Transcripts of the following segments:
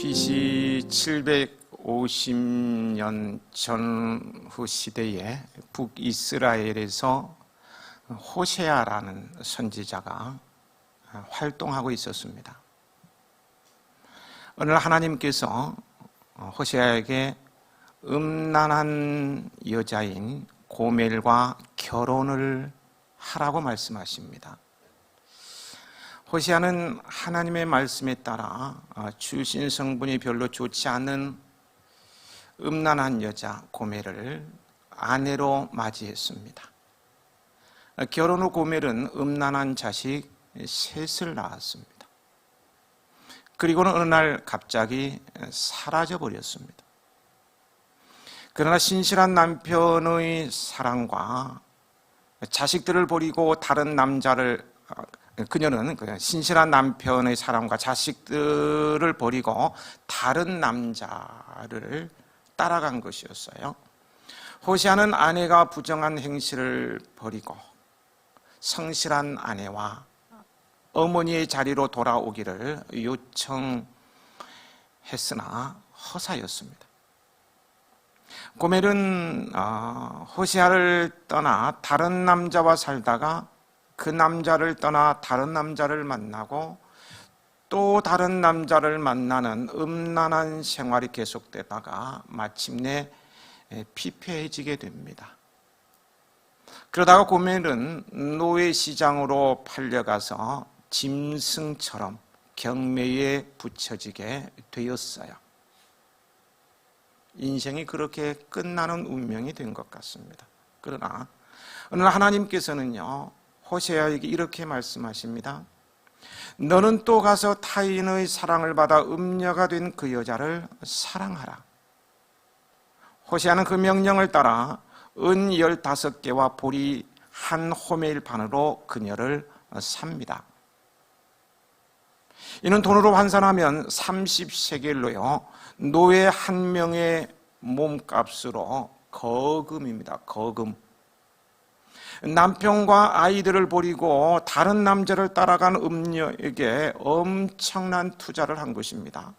BC 750년 전후 시대에 북이스라엘에서 호세아라는 선지자가 활동하고 있었습니다. 어느 날 하나님께서 호세아에게 음란한 여자인 고멜과 결혼을 하라고 말씀하십니다. 호세아는 하나님의 말씀에 따라 주신 성분이 별로 좋지 않은 음란한 여자 고멜을 아내로 맞이했습니다. 결혼 후 고멜은 음란한 자식 셋을 낳았습니다. 그리고는 어느 날 갑자기 사라져버렸습니다. 그러나 신실한 남편의 사랑과 자식들을 버리고 다른 남자를 그녀는 신실한 남편의 사랑과 자식들을 버리고 다른 남자를 따라간 것이었어요. 호세아는 아내가 부정한 행실을 버리고 성실한 아내와 어머니의 자리로 돌아오기를 요청했으나 허사였습니다. 고멜은 호세아를 떠나 다른 남자와 살다가 그 남자를 떠나 다른 남자를 만나고 또 다른 남자를 만나는 음란한 생활이 계속되다가 마침내 피폐해지게 됩니다. 그러다가 고멜은 노예시장으로 팔려가서 짐승처럼 경매에 붙여지게 되었어요. 인생이 그렇게 끝나는 운명이 된 것 같습니다. 그러나 어느 날 하나님께서는요, 호세아에게 이렇게 말씀하십니다. 너는 또 가서 타인의 사랑을 받아 음녀가 된 그 여자를 사랑하라. 호세아는 그 명령을 따라 은 15개와 보리 한 호멜 반으로 그녀를 삽니다. 이는 돈으로 환산하면 30세겔로요 노예 한 명의 몸값으로 거금입니다. 거금. 남편과 아이들을 버리고 다른 남자를 따라간 음녀에게 엄청난 투자를 한 것입니다.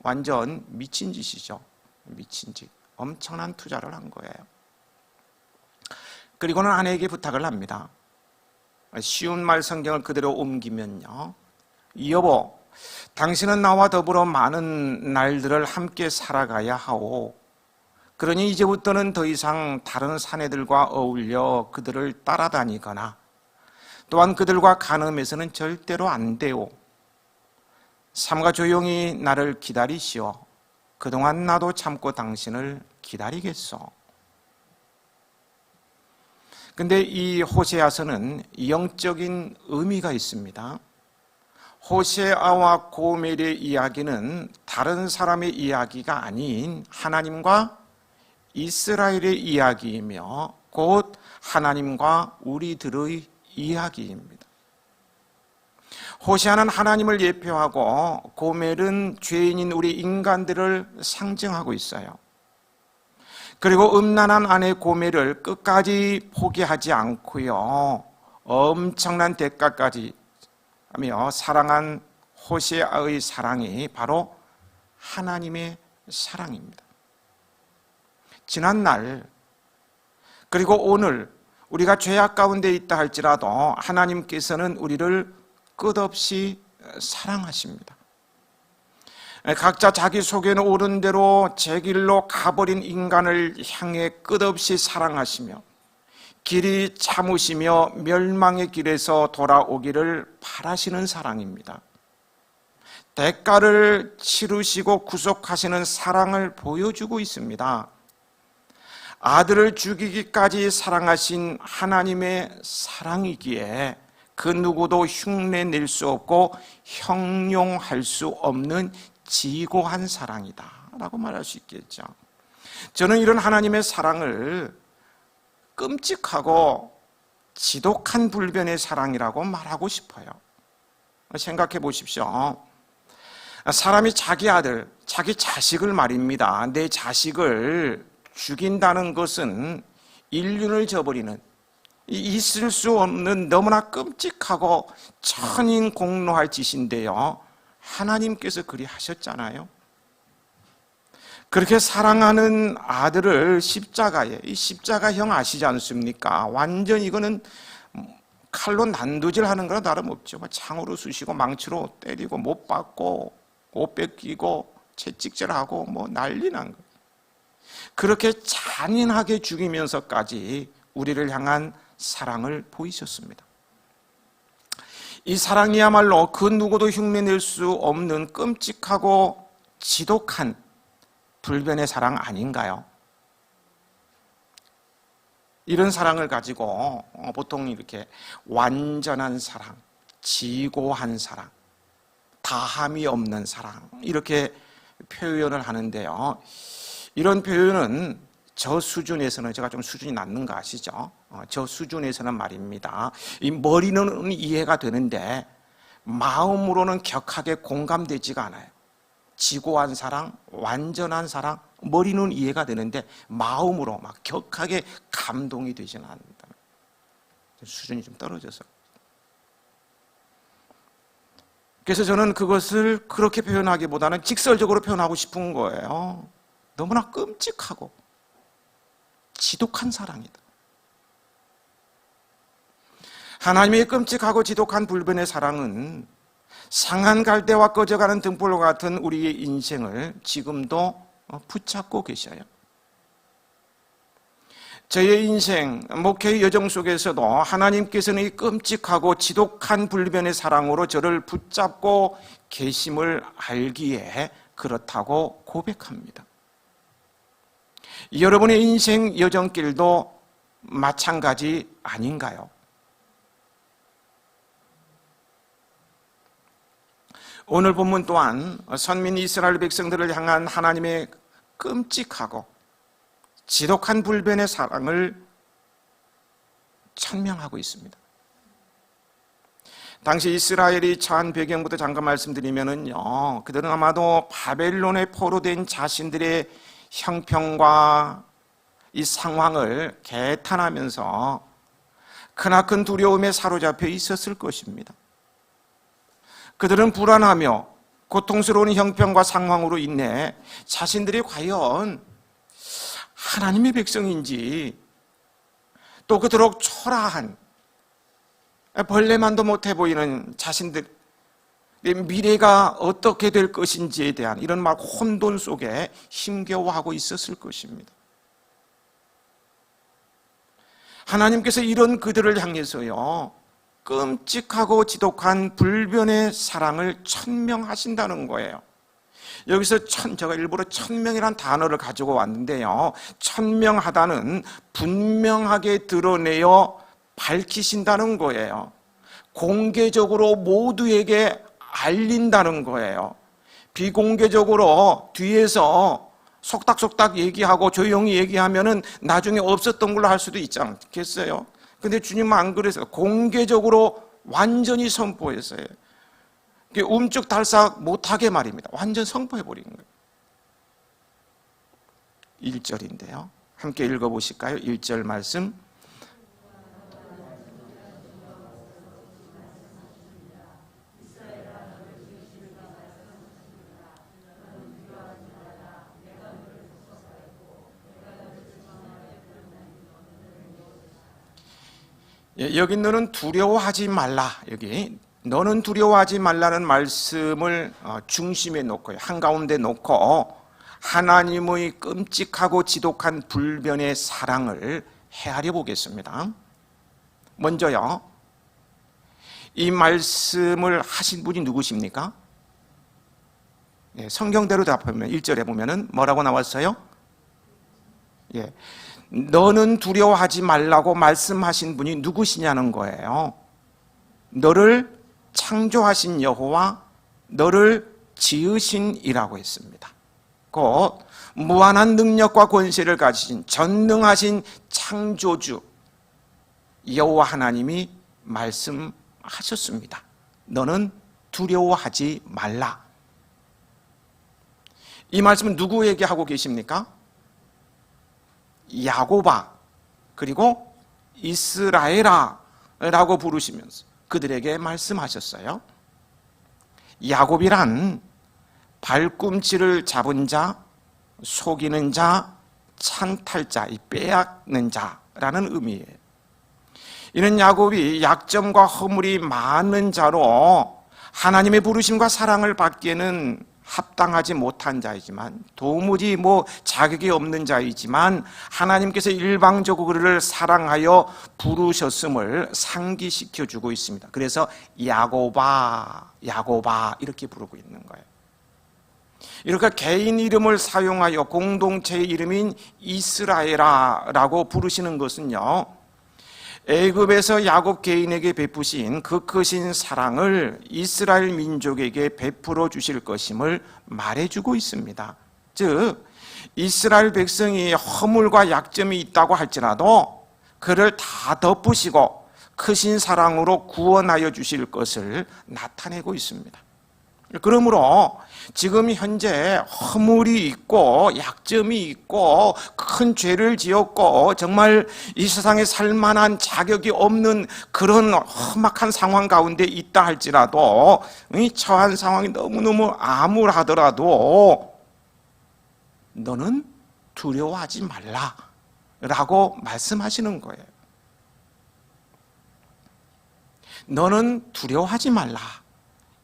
완전 미친 짓이죠. 미친 짓. 엄청난 투자를 한 거예요. 그리고는 아내에게 부탁을 합니다. 쉬운 말 성경을 그대로 옮기면요, 여보, 당신은 나와 더불어 많은 날들을 함께 살아가야 하오. 그러니 이제부터는 더 이상 다른 사내들과 어울려 그들을 따라다니거나 또한 그들과 간음해서는 절대로 안 돼오. 삼가 조용히 나를 기다리시오. 그동안 나도 참고 당신을 기다리겠소. 근데 이 호세아서는 영적인 의미가 있습니다. 호세아와 고멜의 이야기는 다른 사람의 이야기가 아닌 하나님과 이스라엘의 이야기이며 곧 하나님과 우리들의 이야기입니다. 호세아는 하나님을 예표하고 고멜은 죄인인 우리 인간들을 상징하고 있어요. 그리고 음란한 아내 고멜을 끝까지 포기하지 않고요, 엄청난 대가까지 하며 사랑한 호세아의 사랑이 바로 하나님의 사랑입니다. 지난날 그리고 오늘 우리가 죄악 가운데 있다 할지라도 하나님께서는 우리를 끝없이 사랑하십니다. 각자 자기 속에는 옳은 대로 제 길로 가버린 인간을 향해 끝없이 사랑하시며 길이 참으시며 멸망의 길에서 돌아오기를 바라시는 사랑입니다. 대가를 치르시고 구속하시는 사랑을 보여주고 있습니다. 아들을 죽이기까지 사랑하신 하나님의 사랑이기에 그 누구도 흉내낼 수 없고 형용할 수 없는 지고한 사랑이다 라고 말할 수 있겠죠. 저는 이런 하나님의 사랑을 끔찍하고 지독한 불변의 사랑이라고 말하고 싶어요. 생각해 보십시오. 사람이 자기 아들, 자기 자식을 말입니다. 내 자식을 죽인다는 것은 인륜을 저버리는, 있을 수 없는 너무나 끔찍하고 천인공노할 짓인데요, 하나님께서 그리 하셨잖아요. 그렇게 사랑하는 아들을 십자가에, 이 십자가형 아시지 않습니까? 완전 이거는 칼로 난도질 하는 거나 다름없죠. 창으로 쑤시고 망치로 때리고 못 박고 옷 뺏기고 채찍질하고 난리 난 거예요. 그렇게 잔인하게 죽이면서까지 우리를 향한 사랑을 보이셨습니다. 이 사랑이야말로 그 누구도 흉내낼 수 없는 끔찍하고 지독한 불변의 사랑 아닌가요? 이런 사랑을 가지고 보통 이렇게 완전한 사랑, 지고한 사랑, 다함이 없는 사랑 이렇게 표현을 하는데요. 이런 표현은 저 수준에서는, 제가 좀 수준이 낮는 거 아시죠? 저 수준에서는 말입니다. 이 머리는 이해가 되는데 마음으로는 격하게 공감되지가 않아요. 지고한 사랑, 완전한 사랑, 머리는 이해가 되는데 마음으로 막 격하게 감동이 되지는 않는다. 수준이 좀 떨어져서. 그래서 저는 그것을 그렇게 표현하기보다는 직설적으로 표현하고 싶은 거예요. 너무나 끔찍하고 지독한 사랑이다. 하나님의 끔찍하고 지독한 불변의 사랑은 상한 갈대와 꺼져가는 등불과 같은 우리의 인생을 지금도 붙잡고 계셔요. 저의 인생, 목회의 여정 속에서도 하나님께서는 이 끔찍하고 지독한 불변의 사랑으로 저를 붙잡고 계심을 알기에 그렇다고 고백합니다. 여러분의 인생 여정길도 마찬가지 아닌가요? 오늘 본문 또한 선민 이스라엘 백성들을 향한 하나님의 끔찍하고 지독한 불변의 사랑을 천명하고 있습니다. 당시 이스라엘이 처한 배경부터 잠깐 말씀드리면요, 그들은 아마도 바벨론에 포로된 자신들의 형편과 이 상황을 개탄하면서 크나큰 두려움에 사로잡혀 있었을 것입니다. 그들은 불안하며 고통스러운 형편과 상황으로 인해 자신들이 과연 하나님의 백성인지, 또 그토록 초라한 벌레만도 못해 보이는 자신들의 미래가 어떻게 될 것인지에 대한 이런 막 혼돈 속에 힘겨워하고 있었을 것입니다. 하나님께서 이런 그들을 향해서요, 끔찍하고 지독한 불변의 사랑을 천명하신다는 거예요. 여기서 제가 일부러 천명이라는 단어를 가지고 왔는데요, 천명하다는 분명하게 드러내어 밝히신다는 거예요. 공개적으로 모두에게 알린다는 거예요. 비공개적으로 뒤에서 속닥속닥 얘기하고 조용히 얘기하면은 나중에 없었던 걸로 할 수도 있지 않겠어요? 근데 주님은 안 그래서 공개적으로 완전히 선포했어요. 움쭉달싹 못하게 말입니다. 완전 선포해버린 거예요. 1절인데요. 함께 읽어보실까요? 1절 말씀. 여기 너는 두려워하지 말라. 여기 너는 두려워하지 말라는 말씀을 중심에 놓고, 한가운데 놓고 하나님의 끔찍하고 지독한 불변의 사랑을 헤아려 보겠습니다. 먼저요, 이 말씀을 하신 분이 누구십니까? 성경대로 답하면 1절에 보면은 뭐라고 나왔어요? 너는 두려워하지 말라고 말씀하신 분이 누구시냐는 거예요. 너를 창조하신 여호와, 너를 지으신 이라고 했습니다. 곧 무한한 능력과 권세를 가지신 전능하신 창조주 여호와 하나님이 말씀하셨습니다. 너는 두려워하지 말라. 이 말씀은 누구에게 하고 계십니까? 야곱아, 그리고 이스라엘아 라고 부르시면서 그들에게 말씀하셨어요. 야곱이란 발꿈치를 잡은 자, 속이는 자, 찬탈자, 빼앗는 자라는 의미예요. 이는 야곱이 약점과 허물이 많은 자로 하나님의 부르심과 사랑을 받기에는 합당하지 못한 자이지만, 도무지 자격이 없는 자이지만 하나님께서 일방적으로 그를 사랑하여 부르셨음을 상기시켜 주고 있습니다. 그래서 야곱아, 야곱아 이렇게 부르고 있는 거예요. 이렇게 개인 이름을 사용하여 공동체의 이름인 이스라엘아라고 부르시는 것은요, 애굽에서 야곱 개인에게 베푸신 그 크신 사랑을 이스라엘 민족에게 베풀어 주실 것임을 말해주고 있습니다. 즉, 이스라엘 백성이 허물과 약점이 있다고 할지라도 그를 다 덮으시고 크신 사랑으로 구원하여 주실 것을 나타내고 있습니다. 그러므로 지금 현재 허물이 있고 약점이 있고 큰 죄를 지었고 정말 이 세상에 살만한 자격이 없는 그런 험악한 상황 가운데 있다 할지라도, 이 처한 상황이 너무너무 암울하더라도 너는 두려워하지 말라 라고 말씀하시는 거예요. 너는 두려워하지 말라.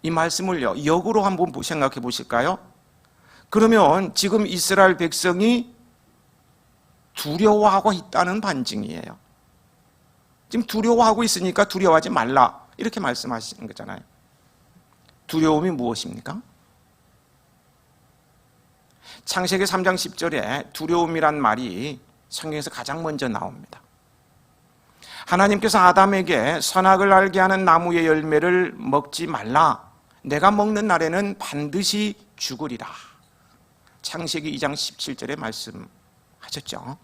이 말씀을요, 역으로 한번 생각해 보실까요? 그러면 지금 이스라엘 백성이 두려워하고 있다는 반증이에요. 지금 두려워하고 있으니까 두려워하지 말라 이렇게 말씀하시는 거잖아요. 두려움이 무엇입니까? 창세기 3장 10절에 두려움이란 말이 성경에서 가장 먼저 나옵니다. 하나님께서 아담에게 선악을 알게 하는 나무의 열매를 먹지 말라, 내가 먹는 날에는 반드시 죽으리라. 창세기 2장 17절에 말씀하셨죠.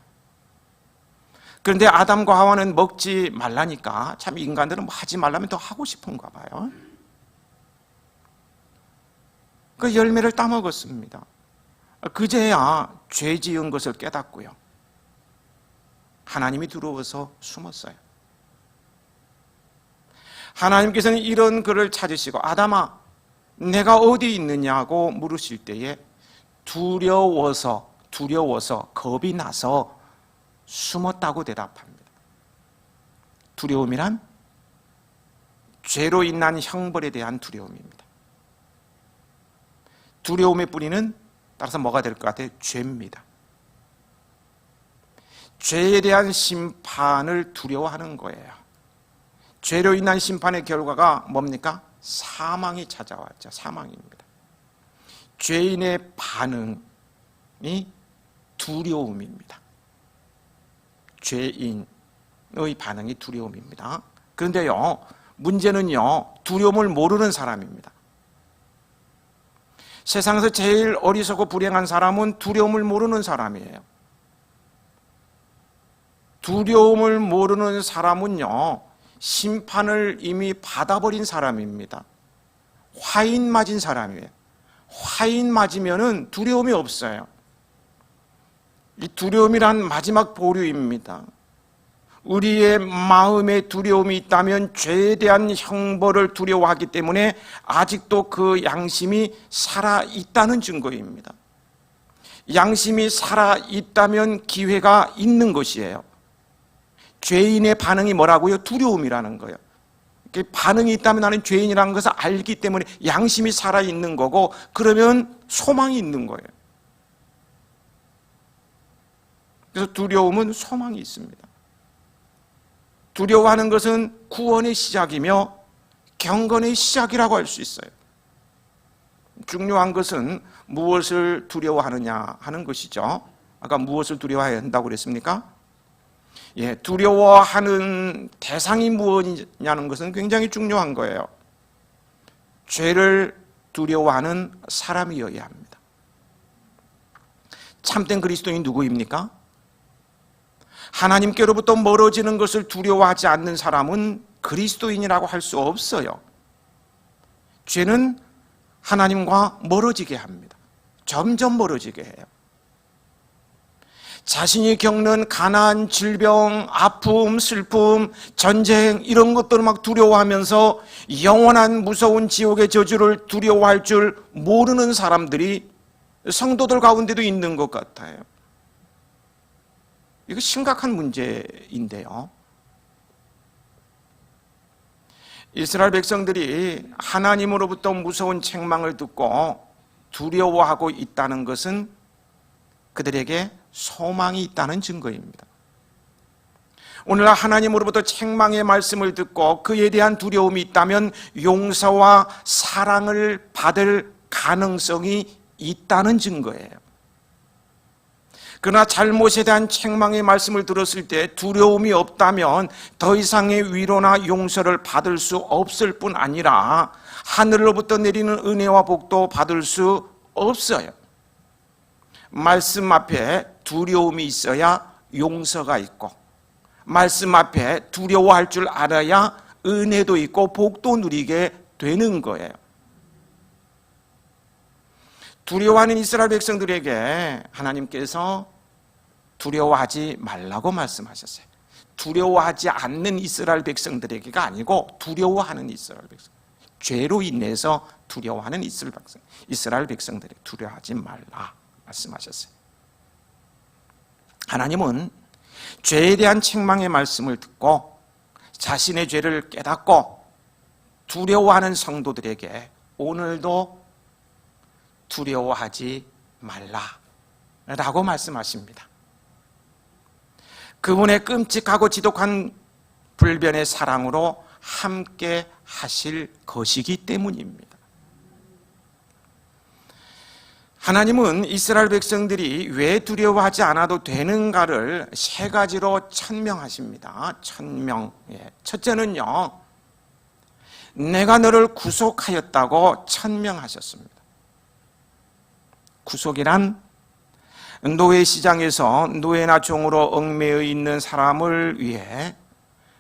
그런데 아담과 하와는 먹지 말라니까 참 인간들은 하지 말라면 더 하고 싶은가 봐요. 그 열매를 따먹었습니다. 그제야 죄 지은 것을 깨닫고요, 하나님이 두려워서 숨었어요. 하나님께서는 이런 그를 찾으시고 아담아 내가 어디 있느냐고 물으실 때에 두려워서 겁이 나서 숨었다고 대답합니다. 두려움이란 죄로 인한 형벌에 대한 두려움입니다. 두려움의 뿌리는 따라서 뭐가 될 것 같아요? 죄입니다. 죄에 대한 심판을 두려워하는 거예요. 죄로 인한 심판의 결과가 뭡니까? 사망이 찾아왔죠. 사망입니다. 죄인의 반응이 두려움입니다. 죄인의 반응이 두려움입니다. 그런데요, 문제는요, 두려움을 모르는 사람입니다. 세상에서 제일 어리석고 불행한 사람은 두려움을 모르는 사람이에요. 두려움을 모르는 사람은요, 심판을 이미 받아버린 사람입니다. 화인 맞은 사람이에요. 화인 맞으면은 두려움이 없어요. 이 두려움이란 마지막 보류입니다. 우리의 마음에 두려움이 있다면 죄에 대한 형벌을 두려워하기 때문에 아직도 그 양심이 살아있다는 증거입니다. 양심이 살아있다면 기회가 있는 것이에요. 죄인의 반응이 뭐라고요? 두려움이라는 거예요. 반응이 있다면 나는 죄인이라는 것을 알기 때문에 양심이 살아있는 거고, 그러면 소망이 있는 거예요. 그래서 두려움은 소망이 있습니다. 두려워하는 것은 구원의 시작이며 경건의 시작이라고 할 수 있어요. 중요한 것은 무엇을 두려워하느냐 하는 것이죠. 아까 무엇을 두려워해야 한다고 그랬습니까? 두려워하는 대상이 무엇이냐는 것은 굉장히 중요한 거예요. 죄를 두려워하는 사람이어야 합니다. 참된 그리스도인이 누구입니까? 하나님께로부터 멀어지는 것을 두려워하지 않는 사람은 그리스도인이라고 할 수 없어요. 죄는 하나님과 멀어지게 합니다. 점점 멀어지게 해요. 자신이 겪는 가난, 질병, 아픔, 슬픔, 전쟁 이런 것들을 막 두려워하면서 영원한 무서운 지옥의 저주를 두려워할 줄 모르는 사람들이 성도들 가운데도 있는 것 같아요. 이거 심각한 문제인데요. 이스라엘 백성들이 하나님으로부터 무서운 책망을 듣고 두려워하고 있다는 것은 그들에게 소망이 있다는 증거입니다. 오늘날 하나님으로부터 책망의 말씀을 듣고 그에 대한 두려움이 있다면 용서와 사랑을 받을 가능성이 있다는 증거예요. 그러나 잘못에 대한 책망의 말씀을 들었을 때 두려움이 없다면 더 이상의 위로나 용서를 받을 수 없을 뿐 아니라 하늘로부터 내리는 은혜와 복도 받을 수 없어요. 말씀 앞에 두려움이 있어야 용서가 있고, 말씀 앞에 두려워할 줄 알아야 은혜도 있고 복도 누리게 되는 거예요. 두려워하는 이스라엘 백성들에게 하나님께서 두려워하지 말라고 말씀하셨어요. 두려워하지 않는 이스라엘 백성들에게가 아니고 두려워하는 이스라엘 백성, 죄로 인해서 두려워하는 이스라엘 백성들에게 두려워하지 말라 말씀하셨어요. 하나님은 죄에 대한 책망의 말씀을 듣고 자신의 죄를 깨닫고 두려워하는 성도들에게 오늘도 두려워하지 말라라고 말씀하십니다. 그분의 끔찍하고 지독한 불변의 사랑으로 함께 하실 것이기 때문입니다. 하나님은 이스라엘 백성들이 왜 두려워하지 않아도 되는가를 세 가지로 천명하십니다. 천명. 첫째는요, 내가 너를 구속하였다고 천명하셨습니다. 구속이란 노예 시장에서 노예나 종으로 얽매여 있는 사람을 위해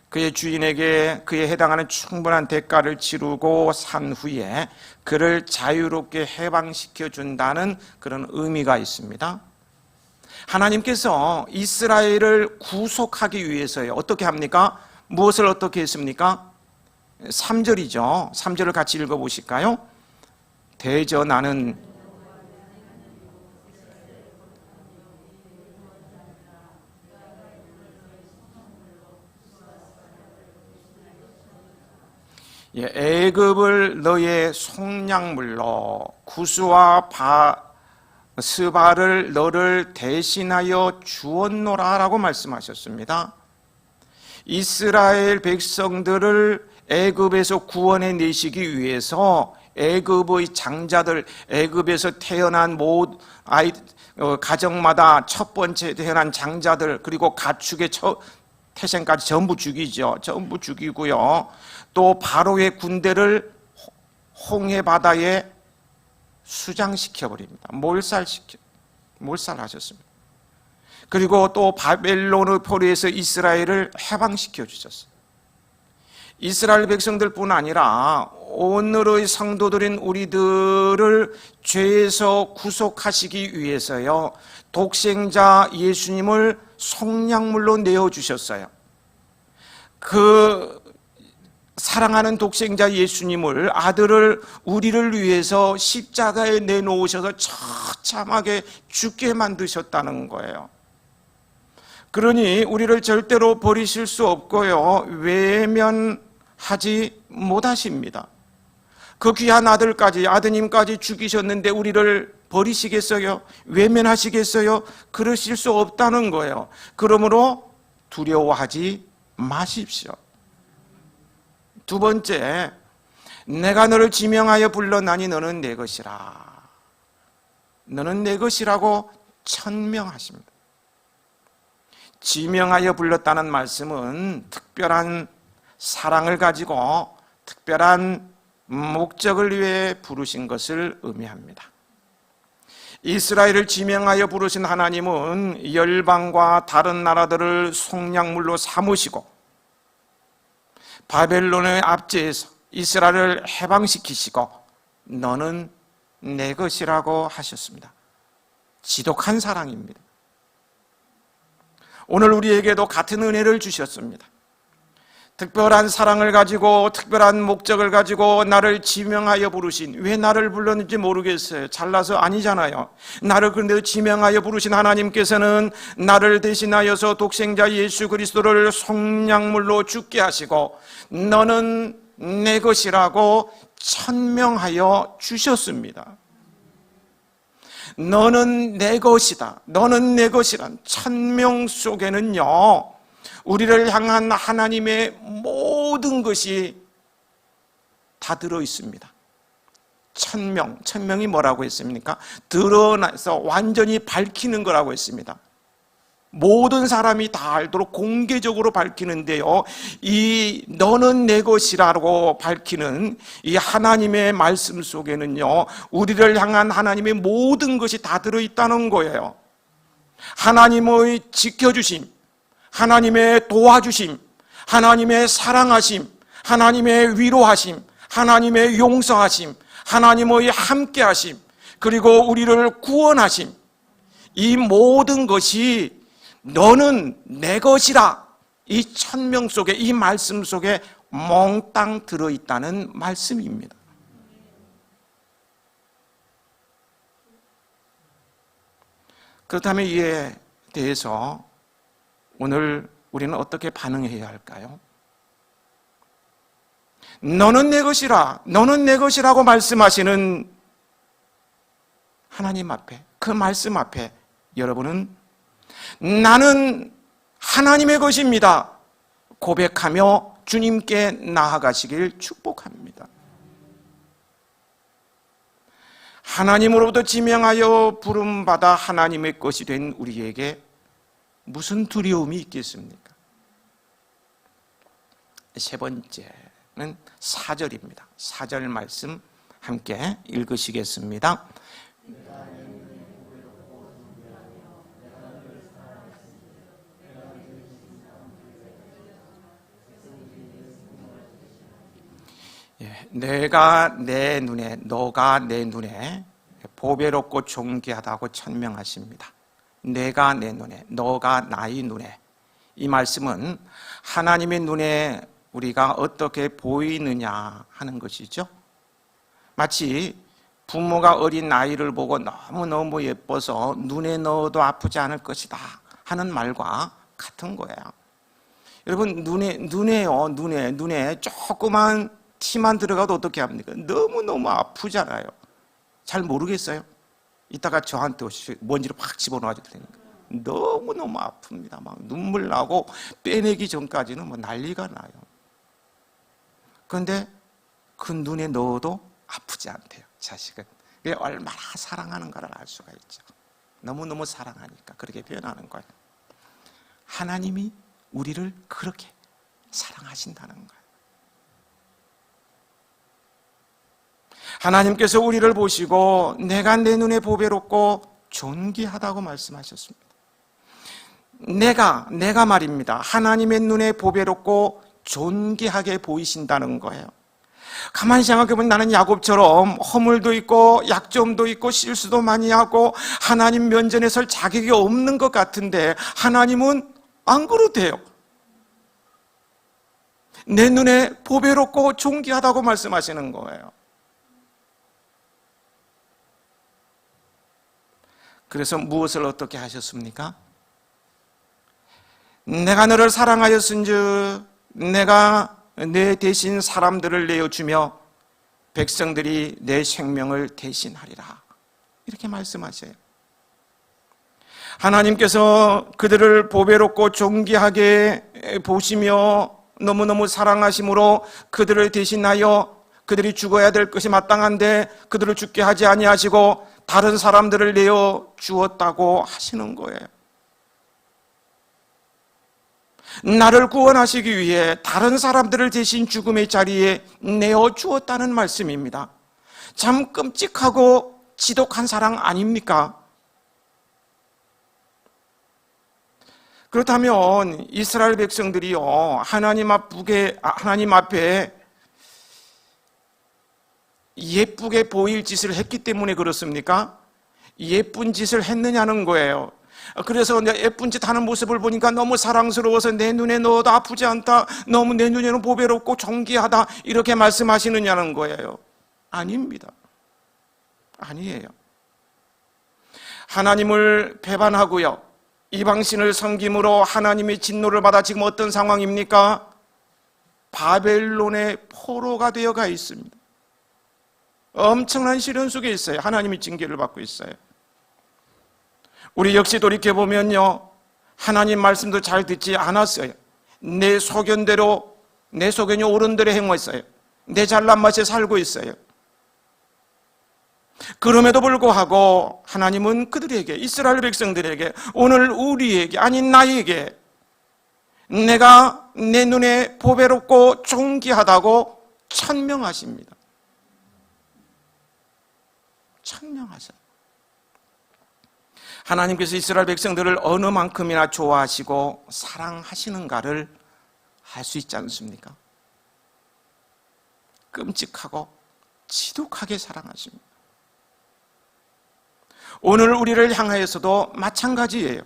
그의 주인에게 그에 해당하는 충분한 대가를 치르고 산 후에 그를 자유롭게 해방시켜 준다는 그런 의미가 있습니다. 하나님께서 이스라엘을 구속하기 위해서요, 어떻게 합니까? 무엇을 어떻게 했습니까? 3절이죠. 3절을 같이 읽어보실까요? 대저 나는 애굽을 너의 속량물로 구스와 스바를 너를 대신하여 주었노라라고 말씀하셨습니다. 이스라엘 백성들을 애굽에서 구원해 내시기 위해서 애굽의 장자들, 애굽에서 태어난 모든 가정마다 첫 번째 태어난 장자들, 그리고 가축의 태생까지 전부 죽이죠. 전부 죽이고요. 또 바로의 군대를 홍해 바다에 수장시켜 버립니다. 몰살하셨습니다. 그리고 또 바벨론의 포로에서 이스라엘을 해방시켜 주셨어요. 이스라엘 백성들뿐 아니라 오늘의 성도들인 우리들을 죄에서 구속하시기 위해서요, 독생자 예수님을 속량물로 내어주셨어요. 그 사랑하는 독생자 예수님을, 아들을 우리를 위해서 십자가에 내놓으셔서 처참하게 죽게 만드셨다는 거예요. 그러니 우리를 절대로 버리실 수 없고요, 외면하지 못하십니다. 그 귀한 아드님까지 죽이셨는데 우리를 버리시겠어요? 외면하시겠어요? 그러실 수 없다는 거예요. 그러므로 두려워하지 마십시오. 두 번째, 내가 너를 지명하여 불렀나니 너는 내 것이라. 너는 내 것이라고 천명하십니다. 지명하여 불렀다는 말씀은 특별한 사랑을 가지고 특별한 목적을 위해 부르신 것을 의미합니다. 이스라엘을 지명하여 부르신 하나님은 열방과 다른 나라들을 속량물로 삼으시고 바벨론의 압제에서 이스라엘을 해방시키시고 너는 내 것이라고 하셨습니다. 지독한 사랑입니다. 오늘 우리에게도 같은 은혜를 주셨습니다. 특별한 사랑을 가지고 특별한 목적을 가지고 나를 지명하여 부르신, 왜 나를 불렀는지 모르겠어요. 잘나서 아니잖아요. 나를 그런데 지명하여 부르신 하나님께서는 나를 대신하여서 독생자 예수 그리스도를 속량물로 죽게 하시고 너는 내 것이라고 천명하여 주셨습니다. 너는 내 것이다, 너는 내 것이란 천명 속에는요, 우리를 향한 하나님의 모든 것이 다 들어있습니다. 천명이 뭐라고 했습니까? 드러나서 완전히 밝히는 거라고 했습니다. 모든 사람이 다 알도록 공개적으로 밝히는데요, 이 너는 내 것이라고 밝히는 이 하나님의 말씀 속에는요, 우리를 향한 하나님의 모든 것이 다 들어있다는 거예요. 하나님의 지켜주심, 하나님의 도와주심, 하나님의 사랑하심, 하나님의 위로하심, 하나님의 용서하심, 하나님의 함께하심, 그리고 우리를 구원하심, 이 모든 것이 너는 내 것이라, 이 천명 속에, 이 말씀 속에 몽땅 들어있다는 말씀입니다. 그렇다면 이에 대해서 오늘 우리는 어떻게 반응해야 할까요? 너는 내 것이라, 너는 내 것이라고 말씀하시는 하나님 앞에, 그 말씀 앞에 여러분은 나는 하나님의 것입니다 고백하며 주님께 나아가시길 축복합니다. 하나님으로부터 지명하여 부름받아 하나님의 것이 된 우리에게 무슨 두려움이 있겠습니까? 세 번째는 4절입니다. 4절 말씀 함께 읽으시겠습니다. 내가 내 눈에, 너가 내 눈에 보배롭고 존귀하다고 천명하십니다. 내가 내 눈에, 너가 나의 눈에. 이 말씀은 하나님의 눈에 우리가 어떻게 보이느냐 하는 것이죠. 마치 부모가 어린 아이를 보고 너무너무 예뻐서 눈에 넣어도 아프지 않을 것이다 하는 말과 같은 거예요. 여러분, 눈에 조그만 티만 들어가도 어떻게 합니까? 너무너무 아프잖아요. 잘 모르겠어요? 이따가 저한테 먼지를 확 집어넣어야 되니까. 너무너무 아픕니다. 막 눈물 나고 빼내기 전까지는 뭐 난리가 나요. 그런데 그 눈에 넣어도 아프지 않대요, 자식은. 그게 얼마나 사랑하는가를 알 수가 있죠. 너무너무 사랑하니까 그렇게 표현하는 거예요. 하나님이 우리를 그렇게 사랑하신다는 거예요. 하나님께서 우리를 보시고 내가 내 눈에 보배롭고 존귀하다고 말씀하셨습니다. 내가 말입니다. 하나님의 눈에 보배롭고 존귀하게 보이신다는 거예요. 가만히 생각해보면 나는 야곱처럼 허물도 있고 약점도 있고 실수도 많이 하고 하나님 면전에 설 자격이 없는 것 같은데 하나님은 안 그렇대요. 내 눈에 보배롭고 존귀하다고 말씀하시는 거예요. 그래서 무엇을 어떻게 하셨습니까? 내가 너를 사랑하였은즉 내가 내 대신 사람들을 내어주며 백성들이 내 생명을 대신하리라. 이렇게 말씀하셔요. 하나님께서 그들을 보배롭고 존귀하게 보시며 너무너무 사랑하심으로 그들을 대신하여 그들이 죽어야 될 것이 마땅한데 그들을 죽게 하지 아니하시고 다른 사람들을 내어 주었다고 하시는 거예요. 나를 구원하시기 위해 다른 사람들을 대신 죽음의 자리에 내어 주었다는 말씀입니다. 참 끔찍하고 지독한 사랑 아닙니까? 그렇다면 이스라엘 백성들이요, 하나님 앞에 예쁘게 보일 짓을 했기 때문에 그렇습니까? 예쁜 짓을 했느냐는 거예요. 그래서 예쁜 짓 하는 모습을 보니까 너무 사랑스러워서 내 눈에 넣어도 아프지 않다, 너무 내 눈에는 보배롭고 존귀하다, 이렇게 말씀하시느냐는 거예요. 아닙니다. 아니에요. 하나님을 배반하고요, 이방신을 섬김으로 하나님의 진노를 받아 지금 어떤 상황입니까? 바벨론의 포로가 되어가 있습니다. 엄청난 시련 속에 있어요. 하나님의 징계를 받고 있어요. 우리 역시 돌이켜보면요, 하나님 말씀도 잘 듣지 않았어요. 내 소견대로, 내 소견이 옳은 대로 행했어요. 내 잘난 맛에 살고 있어요. 그럼에도 불구하고 하나님은 그들에게, 이스라엘 백성들에게, 오늘 우리에게, 아니 나에게 내가 내 눈에 보배롭고 존귀하다고 천명하십니다. 천명하셔요. 하나님께서 이스라엘 백성들을 어느 만큼이나 좋아하시고 사랑하시는가를 알 수 있지 않습니까? 끔찍하고 지독하게 사랑하십니다. 오늘 우리를 향하여서도 마찬가지예요.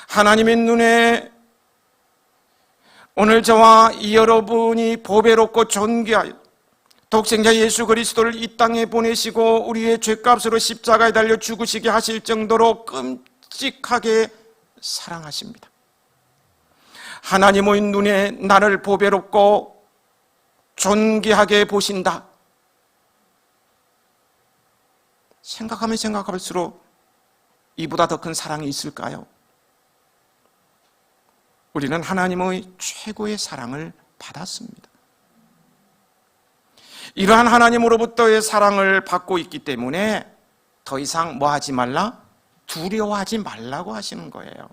하나님의 눈에 오늘 저와 여러분이 보배롭고 존귀하여 독생자 예수 그리스도를 이 땅에 보내시고 우리의 죄값으로 십자가에 달려 죽으시게 하실 정도로 끔찍하게 사랑하십니다. 하나님의 눈에 나를 보배롭고 존귀하게 보신다. 생각하면 생각할수록 이보다 더 큰 사랑이 있을까요? 우리는 하나님의 최고의 사랑을 받았습니다. 이러한 하나님으로부터의 사랑을 받고 있기 때문에 더 이상 뭐 하지 말라? 두려워하지 말라고 하시는 거예요.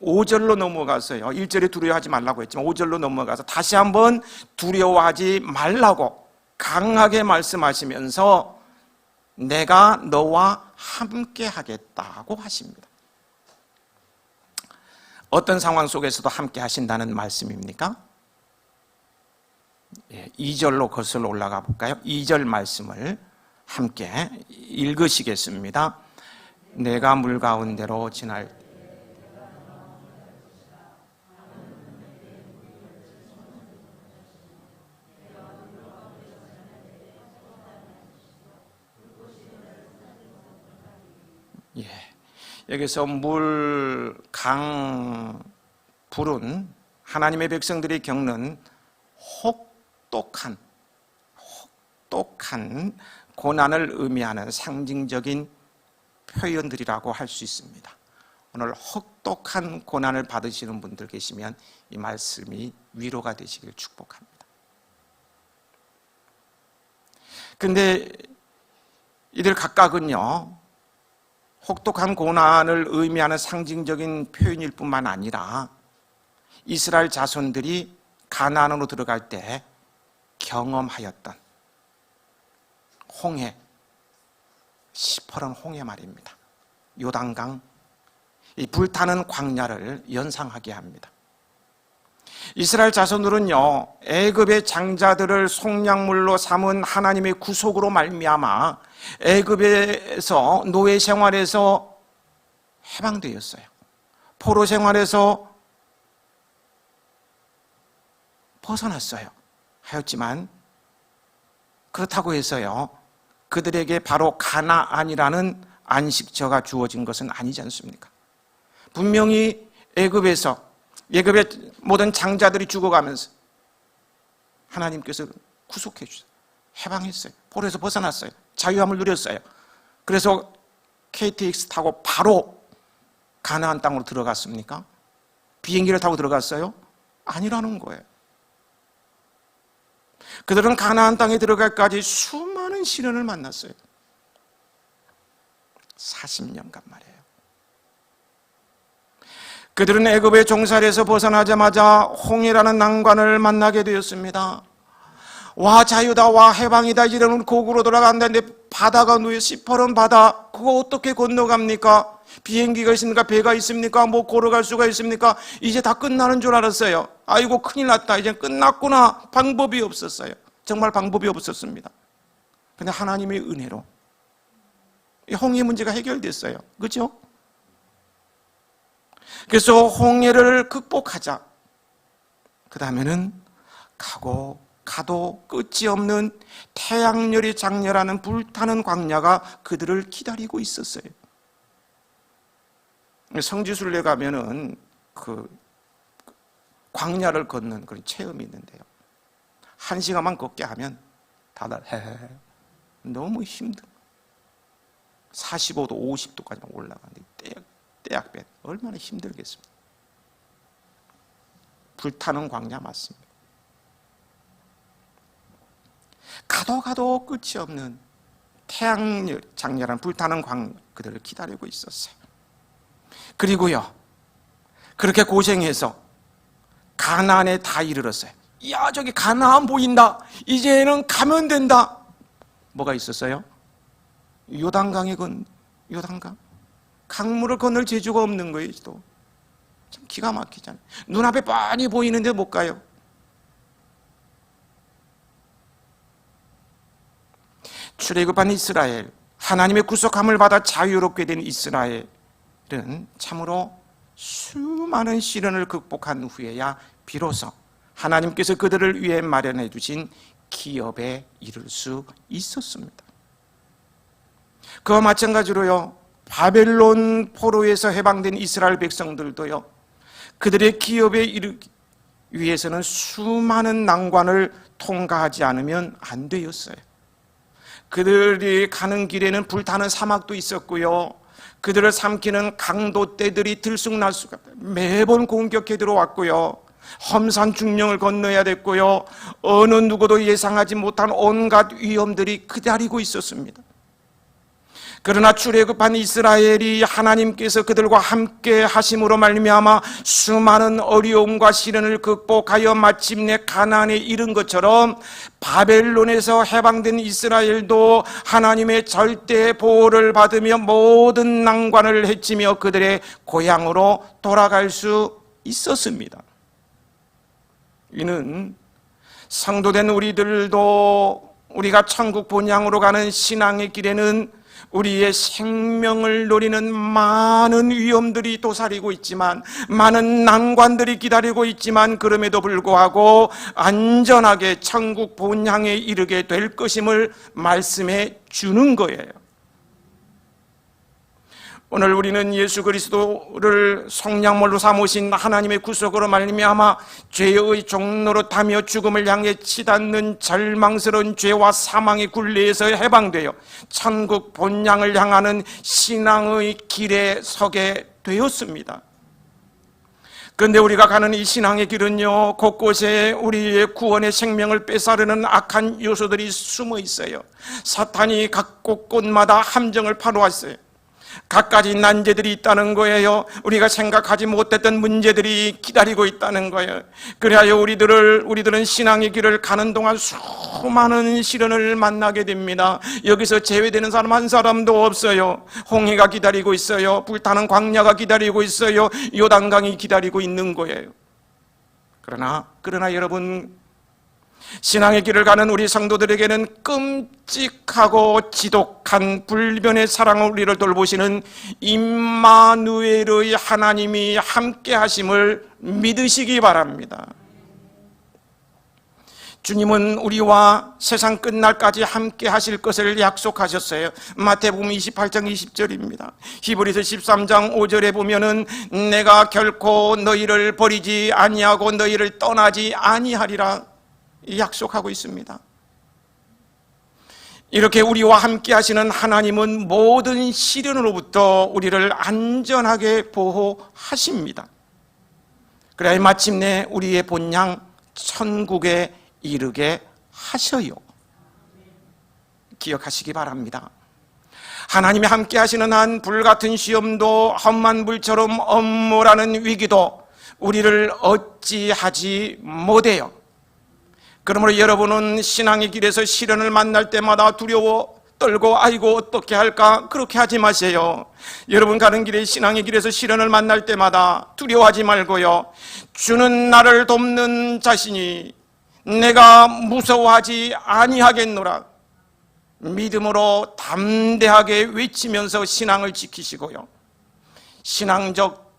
5절로 넘어가서요, 1절에 두려워하지 말라고 했지만 5절로 넘어가서 다시 한번 두려워하지 말라고 강하게 말씀하시면서 내가 너와 함께 하겠다고 하십니다. 어떤 상황 속에서도 함께 하신다는 말씀입니까? 2절로 거슬러 올라가 볼까요? 2절 말씀을 함께 읽으시겠습니다. 내가 물 가운데로 지날 여기서 물, 강, 불은 하나님의 백성들이 겪는 혹독한 고난을 의미하는 상징적인 표현들이라고 할 수 있습니다. 오늘 혹독한 고난을 받으시는 분들 계시면 이 말씀이 위로가 되시길 축복합니다. 근데 이들 각각은요, 혹독한 고난을 의미하는 상징적인 표현일 뿐만 아니라 이스라엘 자손들이 가나안으로 들어갈 때 경험하였던 홍해, 시퍼런 홍해 말입니다. 요단강, 이 불타는 광야를 연상하게 합니다. 이스라엘 자손들은요, 애굽의 장자들을 속량물로 삼은 하나님의 구속으로 말미암아 애굽에서 노예 생활에서 해방되었어요. 포로 생활에서 벗어났어요. 하였지만 그렇다고 해서요, 그들에게 바로 가나안이라는 안식처가 주어진 것은 아니지 않습니까? 분명히 애굽의 모든 장자들이 죽어가면서 하나님께서 구속해 주셨어요. 해방했어요. 포로에서 벗어났어요. 자유함을 누렸어요. 그래서 KTX 타고 바로 가나안 땅으로 들어갔습니까? 비행기를 타고 들어갔어요? 아니라는 거예요. 그들은 가나안 땅에 들어갈까지 수많은 시련을 만났어요. 40년간 말이에요. 그들은 애굽의 종살이에서 벗어나자마자 홍해라는 난관을 만나게 되었습니다. 와, 자유다, 와, 해방이다, 이러는 고구로 돌아간다는데 바다가 놓여, 시퍼런 바다, 그거 어떻게 건너갑니까? 비행기가 있습니까? 배가 있습니까? 뭐 걸어갈 수가 있습니까? 이제 다 끝나는 줄 알았어요. 아이고, 큰일 났다, 이제 끝났구나. 방법이 없었어요. 정말 방법이 없었습니다. 근데 하나님의 은혜로 이 홍해 문제가 해결됐어요. 그렇죠? 그래서 홍해를 극복하자. 그 다음에는 가도 끝이 없는 태양열이 장렬하는 불타는 광야가 그들을 기다리고 있었어요. 성지순례 가면은 그 광야를 걷는 그런 체험이 있는데요. 1시간만 걷게 하면 다들 너무 힘든 45도 50도까지 올라가는데 떼약볕 얼마나 힘들겠습니까? 불타는 광야 맞습니다. 가도 끝이 없는 태양열 장렬한 불타는 광야 그들을 기다리고 있었어요. 그리고요, 그렇게 고생해서 가나안에 다 이르렀어요. 야, 저기 가나안 보인다. 이제는 가면 된다. 뭐가 있었어요? 요단강에 요단강. 강물을 건널 재주가 없는 거예요. 또 참 기가 막히잖아요. 눈앞에 뻔히 보이는데 못 가요. 출애굽한 이스라엘, 하나님의 구속함을 받아 자유롭게 된 이스라엘은 참으로 수많은 시련을 극복한 후에야 비로소 하나님께서 그들을 위해 마련해 주신 기업에 이를 수 있었습니다. 그와 마찬가지로요, 바벨론 포로에서 해방된 이스라엘 백성들도요, 그들의 기업에 이르기 위해서는 수많은 난관을 통과하지 않으면 안 되었어요. 그들이 가는 길에는 불타는 사막도 있었고요, 그들을 삼키는 강도떼들이 들쑥날쑥 매번 공격해 들어왔고요, 험산 중령을 건너야 됐고요, 어느 누구도 예상하지 못한 온갖 위험들이 기다리고 있었습니다. 그러나 출애굽한 이스라엘이 하나님께서 그들과 함께 하심으로 말미암아 수많은 어려움과 시련을 극복하여 마침내 가나안에 이른 것처럼 바벨론에서 해방된 이스라엘도 하나님의 절대 보호를 받으며 모든 난관을 헤치며 그들의 고향으로 돌아갈 수 있었습니다. 이는 성도된 우리들도 우리가 천국 본향으로 가는 신앙의 길에는 우리의 생명을 노리는 많은 위험들이 도사리고 있지만, 많은 난관들이 기다리고 있지만, 그럼에도 불구하고 안전하게 천국 본향에 이르게 될 것임을 말씀해 주는 거예요. 오늘 우리는 예수 그리스도를 성량물로 삼으신 하나님의 구속으로 말미암아 죄의 종로로 타며 죽음을 향해 치닫는 절망스러운 죄와 사망의 굴레에서 해방되어 천국 본향을 향하는 신앙의 길에 서게 되었습니다. 그런데 우리가 가는 이 신앙의 길은요, 곳곳에 우리의 구원의 생명을 뺏어르는 악한 요소들이 숨어 있어요. 사탄이 각 곳곳마다 함정을 파놓았어요. 갖가지 난제들이 있다는 거예요. 우리가 생각하지 못했던 문제들이 기다리고 있다는 거예요. 그래야 우리들은 신앙의 길을 가는 동안 수많은 시련을 만나게 됩니다. 여기서 제외되는 사람 한 사람도 없어요. 홍해가 기다리고 있어요. 불타는 광야가 기다리고 있어요. 요단강이 기다리고 있는 거예요. 그러나 여러분, 신앙의 길을 가는 우리 성도들에게는 끔찍하고 지독한 불변의 사랑으로 우리를 돌보시는 임마누엘의 하나님이 함께 하심을 믿으시기 바랍니다. 주님은 우리와 세상 끝날까지 함께 하실 것을 약속하셨어요. 마태복음 28장 20절입니다. 히브리서 13장 5절에 보면은 내가 결코 너희를 버리지 아니하고 너희를 떠나지 아니하리라 약속하고 있습니다. 이렇게 우리와 함께 하시는 하나님은 모든 시련으로부터 우리를 안전하게 보호하십니다. 그래야 마침내 우리의 본향 천국에 이르게 하셔요. 기억하시기 바랍니다. 하나님이 함께 하시는 한 불같은 시험도 험한 물처럼 엄몰하는 위기도 우리를 어찌하지 못해요. 그러므로 여러분은 신앙의 길에서 시련을 만날 때마다 두려워 떨고 아이고 어떻게 할까, 그렇게 하지 마세요. 여러분 가는 길에 신앙의 길에서 시련을 만날 때마다 두려워하지 말고요, 주는 나를 돕는 자신이 내가 무서워하지 아니하겠노라 믿음으로 담대하게 외치면서 신앙을 지키시고요, 신앙적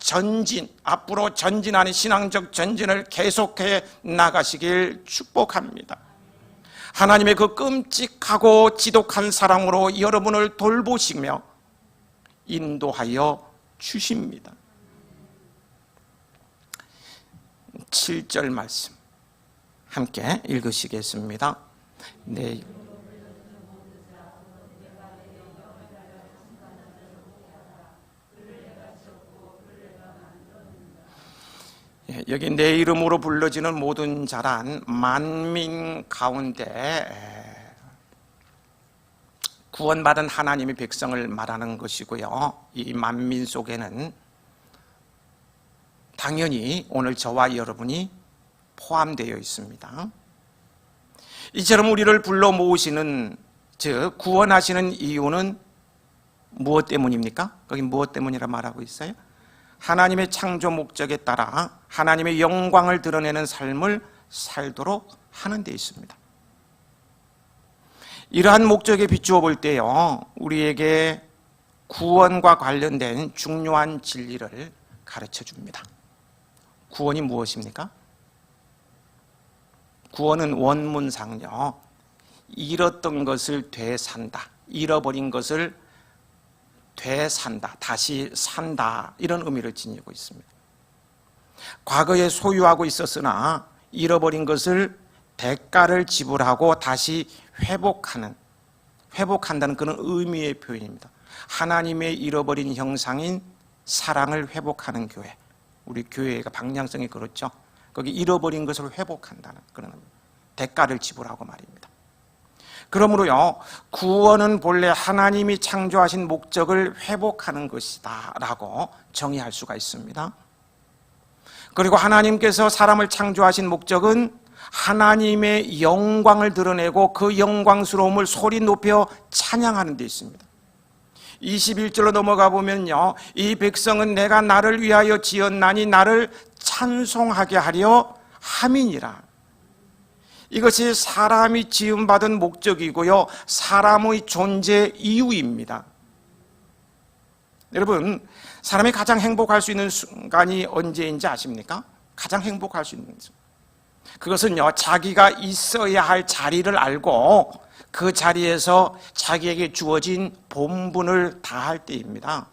앞으로 전진하는 신앙적 전진을 계속해 나가시길 축복합니다. 하나님의 그 끔찍하고 지독한 사랑으로 여러분을 돌보시며 인도하여 주십니다. 7절 말씀 함께 읽으시겠습니다. 네. 여기 내 이름으로 불러지는 모든 자란 만민 가운데 구원받은 하나님의 백성을 말하는 것이고요. 이 만민 속에는 당연히 오늘 저와 여러분이 포함되어 있습니다. 이처럼 우리를 불러 모으시는, 즉 구원하시는 이유는 무엇 때문입니까? 거기 무엇 때문이라 말하고 있어요? 하나님의 창조 목적에 따라 하나님의 영광을 드러내는 삶을 살도록 하는 데 있습니다. 이러한 목적에 비추어 볼 때요, 우리에게 구원과 관련된 중요한 진리를 가르쳐 줍니다. 구원이 무엇입니까? 구원은 원문상요, 잃었던 것을 되산다, 잃어버린 것을 되산다, 다시 산다, 이런 의미를 지니고 있습니다. 과거에 소유하고 있었으나 잃어버린 것을 대가를 지불하고 다시 회복한다는 그런 의미의 표현입니다. 하나님의 잃어버린 형상인 사랑을 회복하는 교회, 우리 교회가 방향성이 그렇죠. 거기 잃어버린 것을 회복한다는 그런 의미, 대가를 지불하고 말입니다. 그러므로요, 구원은 본래 하나님이 창조하신 목적을 회복하는 것이다 라고 정의할 수가 있습니다. 그리고 하나님께서 사람을 창조하신 목적은 하나님의 영광을 드러내고 그 영광스러움을 소리 높여 찬양하는 데 있습니다. 21절로 넘어가 보면요, 이 백성은 내가 나를 위하여 지었나니 나를 찬송하게 하려 함이니라. 이것이 사람이 지음받은 목적이고요, 사람의 존재 이유입니다. 여러분, 사람이 가장 행복할 수 있는 순간이 언제인지 아십니까? 가장 행복할 수 있는 순간, 그것은요, 자기가 있어야 할 자리를 알고 그 자리에서 자기에게 주어진 본분을 다할 때입니다.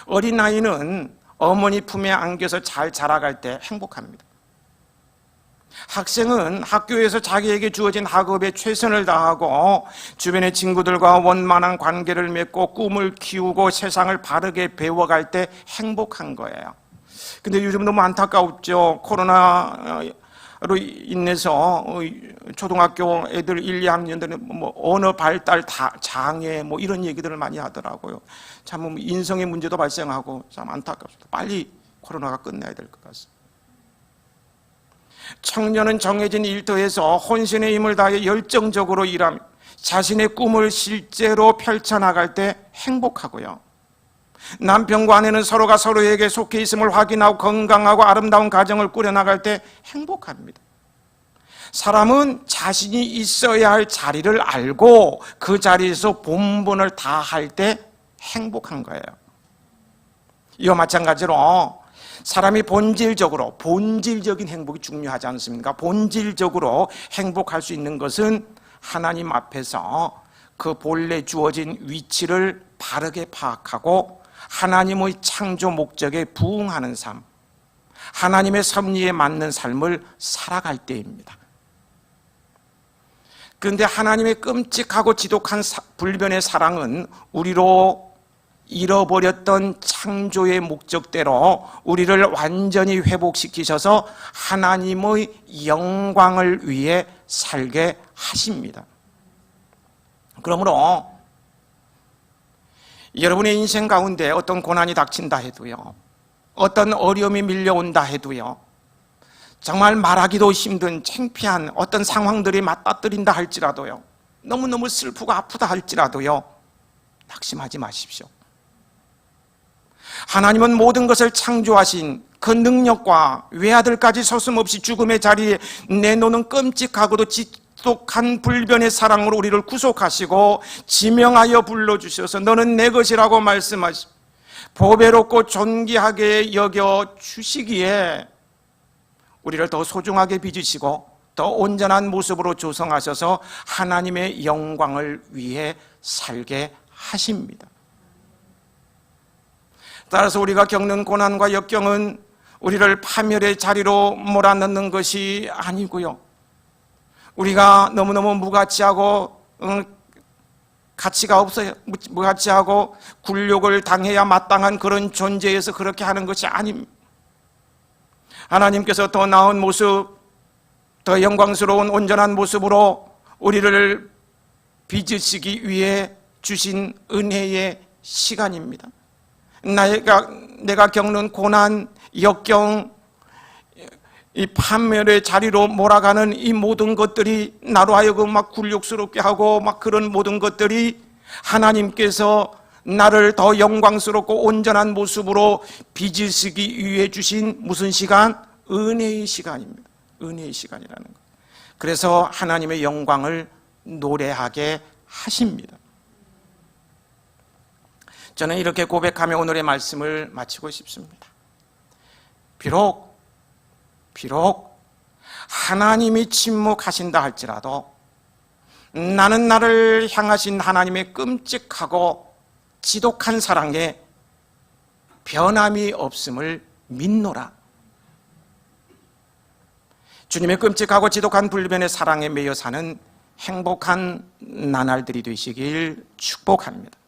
어린아이는 어머니 품에 안겨서 잘 자라갈 때 행복합니다. 학생은 학교에서 자기에게 주어진 학업에 최선을 다하고 주변의 친구들과 원만한 관계를 맺고 꿈을 키우고 세상을 바르게 배워갈 때 행복한 거예요. 근데 요즘 너무 안타깝죠. 코로나로 인해서 초등학교 애들 1, 2학년들은 뭐 언어 발달 장애 뭐 이런 얘기들을 많이 하더라고요. 참 인성의 문제도 발생하고 참 안타깝습니다. 빨리 코로나가 끝나야 될 것 같습니다. 청년은 정해진 일터에서 혼신의 힘을 다해 열정적으로 일하며 자신의 꿈을 실제로 펼쳐나갈 때 행복하고요, 남편과 아내는 서로가 서로에게 속해 있음을 확인하고 건강하고 아름다운 가정을 꾸려나갈 때 행복합니다. 사람은 자신이 있어야 할 자리를 알고 그 자리에서 본분을 다할 때 행복한 거예요. 이와 마찬가지로 사람이 본질적인 행복이 중요하지 않습니까? 본질적으로 행복할 수 있는 것은 하나님 앞에서 그 본래 주어진 위치를 바르게 파악하고 하나님의 창조 목적에 부응하는 삶, 하나님의 섭리에 맞는 삶을 살아갈 때입니다. 그런데 하나님의 끔찍하고 지독한 불변의 사랑은 우리로 잃어버렸던 창조의 목적대로 우리를 완전히 회복시키셔서 하나님의 영광을 위해 살게 하십니다. 그러므로 여러분의 인생 가운데 어떤 고난이 닥친다 해도요, 어떤 어려움이 밀려온다 해도요, 정말 말하기도 힘든 창피한 어떤 상황들이 맞닥뜨린다 할지라도요, 너무너무 슬프고 아프다 할지라도요, 낙심하지 마십시오. 하나님은 모든 것을 창조하신 그 능력과 외아들까지 서슴없이 죽음의 자리에 내놓는 끔찍하고도 지독한 불변의 사랑으로 우리를 구속하시고 지명하여 불러주셔서 너는 내 것이라고 말씀하시고 보배롭고 존귀하게 여겨 주시기에 우리를 더 소중하게 빚으시고 더 온전한 모습으로 조성하셔서 하나님의 영광을 위해 살게 하십니다. 따라서 우리가 겪는 고난과 역경은 우리를 파멸의 자리로 몰아넣는 것이 아니고요, 우리가 너무너무 무가치하고 가치가 없어요. 무가치하고 굴욕을 당해야 마땅한 그런 존재에서 그렇게 하는 것이 아닙니다. 하나님께서 더 나은 모습, 더 영광스러운 온전한 모습으로 우리를 빚으시기 위해 주신 은혜의 시간입니다. 내가 겪는 고난, 역경, 이 판멸의 자리로 몰아가는 이 모든 것들이 나로 하여금 막 굴욕스럽게 하고 막 그런 모든 것들이 하나님께서 나를 더 영광스럽고 온전한 모습으로 빚으시기 위해 주신 무슨 시간? 은혜의 시간입니다. 은혜의 시간이라는 것. 그래서 하나님의 영광을 노래하게 하십니다. 저는 이렇게 고백하며 오늘의 말씀을 마치고 싶습니다. 비록 하나님이 침묵하신다 할지라도 나는 나를 향하신 하나님의 끔찍하고 지독한 사랑에 변함이 없음을 믿노라. 주님의 끔찍하고 지독한 불변의 사랑에 매여 사는 행복한 나날들이 되시길 축복합니다.